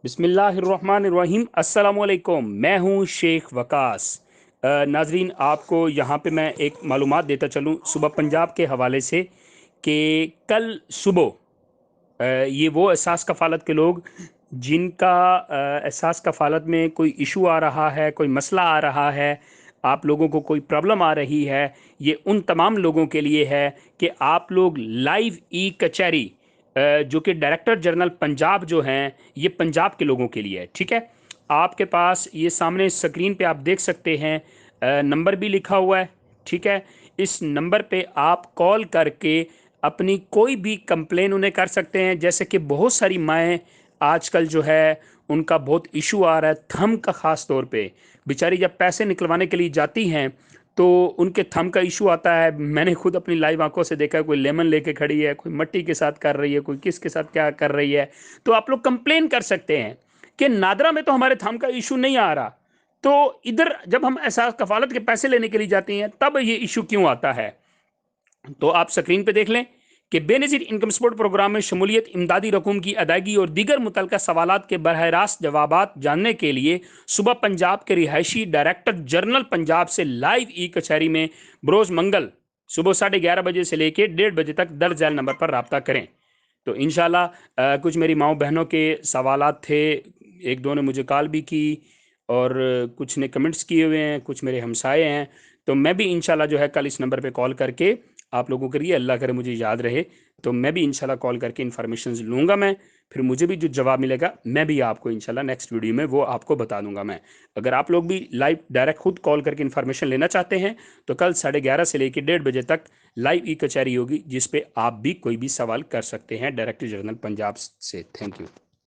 बिस्मिल्लाहिर्रहमानिर्रहीम। अस्सलामुअलैकुम। मैं हूँ शेख वकास। नाजरीन, आपको यहाँ पे मैं एक मालूमात देता चलूँ सुबह पंजाब के हवाले से कि कल सुबह ये वो एहसास कफ़ालत के लोग जिनका एहसास कफ़ालत में कोई इशू आ रहा है, कोई मसला आ रहा है, आप लोगों को कोई प्रॉब्लम आ रही है, ये उन तमाम लोगों के लिए है कि आप लोग लाइव ई कचहरी जो कि डायरेक्टर जनरल पंजाब जो हैं, ये पंजाब के लोगों के लिए है। ठीक है, आपके पास ये सामने स्क्रीन पे आप देख सकते हैं, नंबर भी लिखा हुआ है। ठीक है, इस नंबर पे आप कॉल करके अपनी कोई भी कंप्लेन उन्हें कर सकते हैं। जैसे कि बहुत सारी माएँ आजकल जो है उनका बहुत इशू आ रहा है थंब का, ख़ास तौर पे बेचारी जब पैसे निकलवाने के लिए जाती हैं तो उनके थंब का इशू आता है। मैंने खुद अपनी लाइव आंखों से देखा है, कोई लेमन लेके खड़ी है, कोई मट्टी के साथ कर रही है, कोई किस के साथ क्या कर रही है। तो आप लोग कंप्लेन कर सकते हैं कि नादरा में तो हमारे थंब का इशू नहीं आ रहा, तो इधर जब हम ऐसा कफालत के पैसे लेने के लिए जाते हैं तब ये इशू क्यों आता है। तो आप स्क्रीन पे देख लें कि बेनज़ीर इनकम सपोर्ट प्रोग्राम में शमूलियत, इमदादी रकूम की अदायगी और दीगर मुतल्लिका सवालात के बरह रास्त जवाबात जानने के लिए सुबह पंजाब के रिहायशी डायरेक्टर जनरल पंजाब से लाइव ई कचहरी में बरोज़ मंगल सुबह 11:30 से लेकर 1:30 तक दर्ज झैल नंबर पर रब्ता करें। तो इंशाल्लाह कुछ मेरी माओ बहनों के सवालात थे, एक दो ने मुझे कॉल भी की और कुछ ने कमेंट्स किए हुए हैं, कुछ मेरे हमसाए हैं। तो मैं भी इंशाल्लाह जो है कल इस नंबर पे कॉल करके आप लोगों के लिए, अल्लाह करे मुझे याद रहे, तो मैं भी इंशाल्लाह कॉल करके इन्फॉर्मेशन लूँगा मैं। फिर मुझे भी जो जवाब मिलेगा मैं भी आपको इंशाल्लाह नेक्स्ट वीडियो में वो आपको बता दूंगा मैं। अगर आप लोग भी लाइव डायरेक्ट खुद कॉल करके इन्फॉर्मेशन लेना चाहते हैं तो कल 11:30 से लेकर 1:30 तक लाइव ई कचहरी होगी, जिस पे आप भी कोई भी सवाल कर सकते हैं डायरेक्टर जनरल पंजाब से। Thank you.